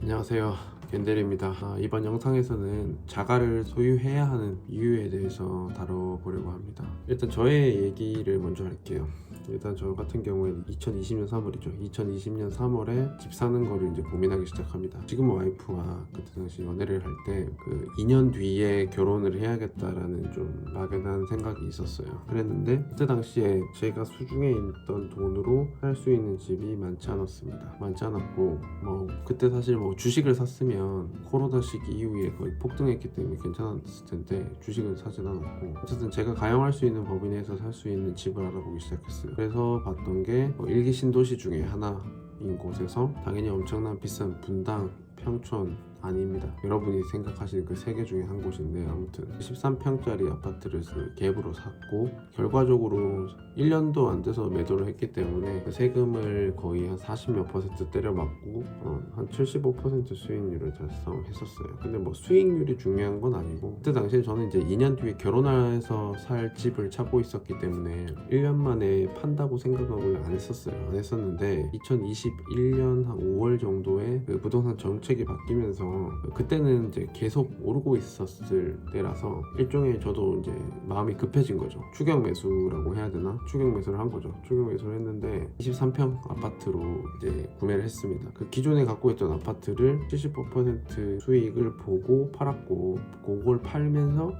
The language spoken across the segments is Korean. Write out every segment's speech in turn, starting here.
안녕하세요, 겐델입니다. 이번 영상에서는 자가를 소유해야 하는 이유에 대해서 다뤄보려고 합니다. 일단 저의 얘기를 먼저 할게요. 일단 저 같은 경우에는 2020년 3월이죠. 2020년 3월에 집 사는 거를 이제 고민하기 시작합니다. 지금 와이프와 그때 당시 연애를 할 때 그 2년 뒤에 결혼을 해야겠다라는 좀 막연한 생각이 있었어요. 그랬는데 그때 당시에 제가 수중에 있던 돈으로 살 수 있는 집이 많지 않았습니다. 많지 않았고 그때 사실 주식을 샀으면 코로나 시기 이후에 거의 폭등했기 때문에 괜찮았을 텐데 주식은 사진 않았고, 어쨌든 제가 가용할 수 있는 범위 내에서 살 수 있는 집을 알아보기 시작했어요. 그래서 봤던 게 일기 신도시 중에 하나인 곳에서 당연히 엄청난 비싼 분당, 평촌 아닙니다. 여러분이 생각하시는 그 세 개 중에 한 곳인데, 아무튼 13평짜리 아파트를 갭으로 샀고, 결과적으로 1년도 안 돼서 매도를 했기 때문에 그 세금을 거의 한 40몇 % 때려 맞고 한 75% 수익률을 달성했었어요. 근데 수익률이 중요한 건 아니고, 그때 당시에 저는 이제 2년 뒤에 결혼해서 살 집을 찾고 있었기 때문에 1년 만에 판다고 생각을 안 했었는데 2021년 한 5월 정도에 그 부동산 정책이 바뀌면서 그때는 이제 계속 오르고 있었을 때라서 일종의 저도 이제 마음이 급해진 거죠. 추격 매수라고 해야 되나? 추격 매수를 한 거죠. 추격 매수를 했는데 23평 아파트로 이제 구매를 했습니다. 그 기존에 갖고 있던 아파트를 75% 수익을 보고 팔았고, 그걸 팔면서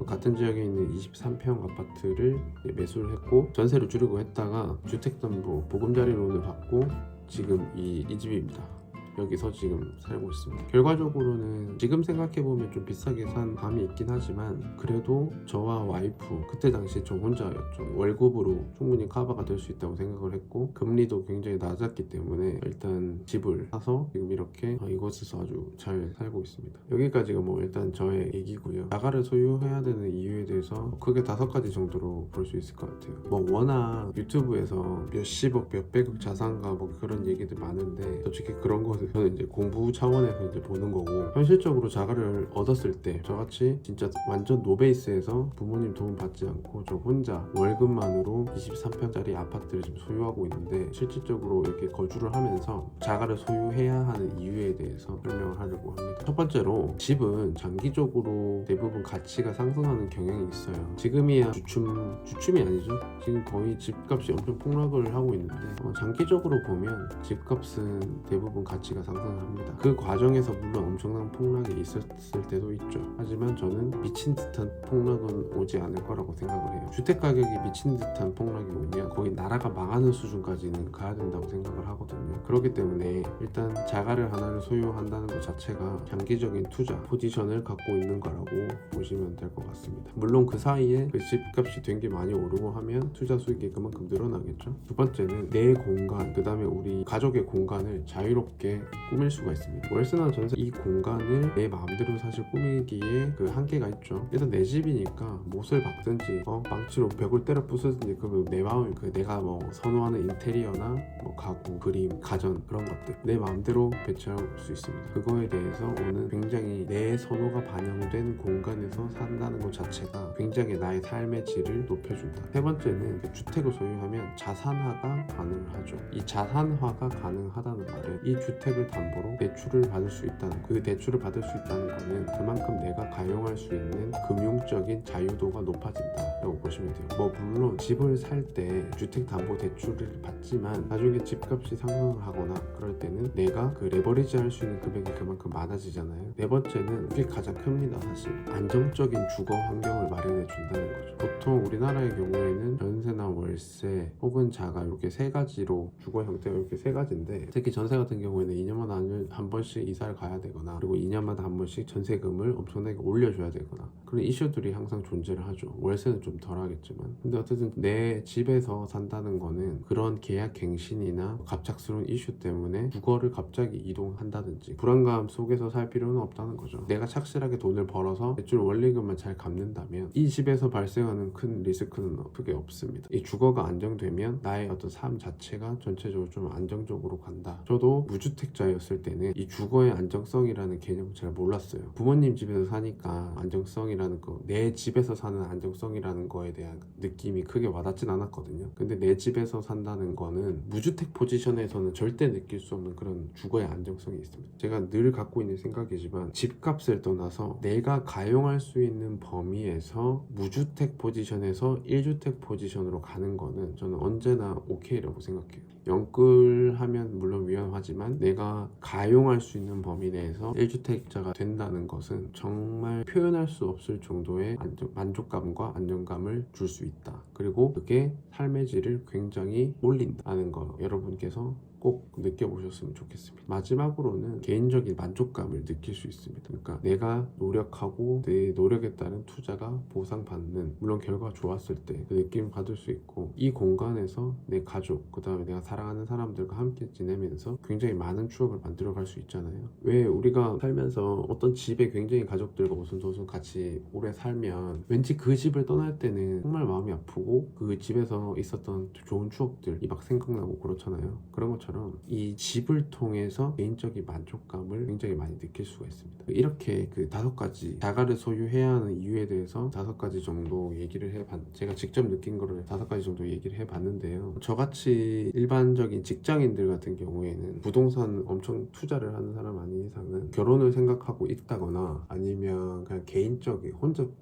같은 지역에 있는 23평 아파트를 매수를 했고, 전세를 줄이고 했다가 주택담보 보금자리론을 받고 지금 이 집입니다. 여기서 지금 살고 있습니다. 결과적으로는 지금 생각해보면 좀 비싸게 산 감이 있긴 하지만, 그래도 저와 와이프, 그때 당시 저 혼자였죠. 월급으로 충분히 커버가 될 수 있다고 생각을 했고, 금리도 굉장히 낮았기 때문에 일단 집을 사서 지금 이렇게 이곳에서 아주 잘 살고 있습니다. 여기까지가 일단 저의 얘기고요. 자가를 소유해야 되는 이유에 대해서 크게 5가지 정도로 볼 수 있을 것 같아요. 워낙 유튜브에서 몇십억, 몇백억 자산가 그런 얘기들 많은데, 솔직히 그런 거 저는 이제 공부 차원에서 이제 보는 거고, 현실적으로 자가를 얻었을 때 저같이 진짜 완전 노베이스에서 부모님 도움 받지 않고 저 혼자 월급만으로 23평짜리 아파트를 지금 소유하고 있는데, 실질적으로 이렇게 거주를 하면서 자가를 소유해야 하는 이유에 대해서 설명을 하려고 합니다. 첫 번째로, 집은 장기적으로 대부분 가치가 상승하는 경향이 있어요. 지금이야 주춤이 아니죠. 지금 거의 집값이 엄청 폭락을 하고 있는데, 장기적으로 보면 집값은 대부분 가치가 상승을 합니다. 그 과정에서 물론 엄청난 폭락이 있었을 때도 있죠. 하지만 저는 미친 듯한 폭락은 오지 않을 거라고 생각을 해요. 주택 가격이 미친 듯한 폭락이 오면 거의 나라가 망하는 수준까지는 가야 된다고 생각을 하거든요. 그렇기 때문에 일단 자가를 하나를 소유한다는 것 자체가 장기적인 투자 포지션을 갖고 있는 거라고 보시면 될 것 같습니다. 물론 그 사이에 그 집값이 된 게 많이 오르고 하면 투자 수익이 그만큼 늘어나겠죠. 두 번째는 내 공간, 그 다음에 우리 가족의 공간을 자유롭게 꾸밀 수가 있습니다. 월세나 전세, 이 공간을 내 마음대로 사실 꾸미기에 그 한계가 있죠. 일단 내 집이니까 못을 박든지 망치로 벽을 때려 부수든지, 그러면 내 마음이 내가 선호하는 인테리어나 가구, 그림, 가전, 그런 것들 내 마음대로 배치할 수 있습니다. 그거에 대해서 오는 굉장히 내 선호가 반영된 공간에서 산다는 것 자체가 굉장히 나의 삶의 질을 높여준다. 세 번째는 주택을 소유하면 자산화가 가능하죠. 이 자산화가 가능하다는 말은 이 주택을 담보로 대출을 받을 수 있다는, 그 대출을 받을 수 있다는 거는 그만큼 내가 가용할 수 있는 금융적인 자유도가 높아진다라고 보시면 돼요. 물론 집을 살 때 주택담보대출을 받지만 나중에 집값이 상승을 하거나 그럴 때는 내가 그 레버리지 할 수 있는 금액이 그만큼 많아지잖아요. 네 번째는 이게 가장 큽니다. 사실 안정적인 주거 환경을 마련해 준다는 거죠. 보통 우리나라의 경우에는 전세나 월세 혹은 자가, 이렇게 세 가지로 주거 형태가 이렇게 세 가지인데, 특히 전세 같은 경우에는 2년마다 한 번씩 이사를 가야 되거나, 그리고 2년마다 한 번씩 전세금을 엄청나게 올려줘야 되거나, 그런 이슈들이 항상 존재를 하죠. 월세는 좀 덜 하겠지만. 근데 어쨌든 내 집에서 산다는 거는 그런 계약 갱신이나 갑작스러운 이슈 때문에 주거를 갑자기 이동한다든지 불안감 속에서 살 필요는 없다는 거죠. 내가 착실하게 돈을 벌어서 대출 원리금만 잘 갚는다면 이 집에서 발생하는 큰 리스크는 크게 없습니다. 이 주거가 안정되면 나의 어떤 삶 자체가 전체적으로 좀 안정적으로 간다. 저도 무주택자였을 때는 이 주거의 안정성이라는 개념을 잘 몰랐어요. 부모님 집에서 사니까 안정성이라는 거, 내 집에서 사는 안정성이라는 거에 대한 느낌이 크게 와닿진 않았거든요. 근데 내 집에서 산다는 거는 무주택 포지션에서는 절대 느낄 수 없는 그런 주거의 안정성이 있습니다. 제가 늘 갖고 있는 생각이지만 집값을 떠나서 내가 가용할 수 있는 범위에서 무주택 포지션에서 1주택 포지션으로 가는 거는 저는 언제나 오케이라고 생각해요. 영끌하면 물론 위험하지만 내가 가용할 수 있는 범위 내에서 1주택자가 된다는 것은 정말 표현할 수 없을 정도의 만족감과 안정감을 줄 수 있다. 그리고 그게 삶의 질을 굉장히 올린다는 거 여러분께서 꼭 느껴보셨으면 좋겠습니다. 마지막으로는 개인적인 만족감을 느낄 수 있습니다. 그러니까 내가 노력하고 내 노력에 따른 투자가 보상받는, 물론 결과가 좋았을 때 그 느낌을 받을 수 있고, 이 공간에서 내 가족, 그 다음에 내가 사랑하는 사람들과 함께 지내면서 굉장히 많은 추억을 만들어 갈 수 있잖아요. 왜 우리가 살면서 어떤 집에 굉장히 가족들과 오순도순 같이 오래 살면 왠지 그 집을 떠날 때는 정말 마음이 아프고 그 집에서 있었던 좋은 추억들이 막 생각나고 그렇잖아요. 그런 것처럼 이 집을 통해서 개인적인 만족감을 굉장히 많이 느낄 수가 있습니다. 이렇게 그 5가지 자가를 소유해야 하는 이유에 대해서 5가지 정도 얘기를 제가 직접 느낀 거를 5가지 정도 얘기를 해봤는데요. 저같이 일반적인 직장인들 같은 경우에는 부동산 엄청 투자를 하는 사람 아닌 이상은 결혼을 생각하고 있다거나 아니면 그냥 개인적인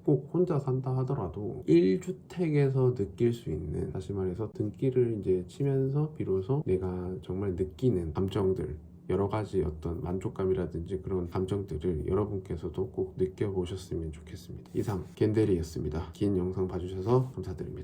꼭 혼자 산다 하더라도 1주택에서 느낄 수 있는, 다시 말해서 등기를 이제 치면서 비로소 내가 정말 느끼는 감정들, 여러 가지 어떤 만족감이라든지 그런 감정들을 여러분께서도 꼭 느껴보셨으면 좋겠습니다. 이상 겐데리였습니다. 긴 영상 봐주셔서 감사드립니다.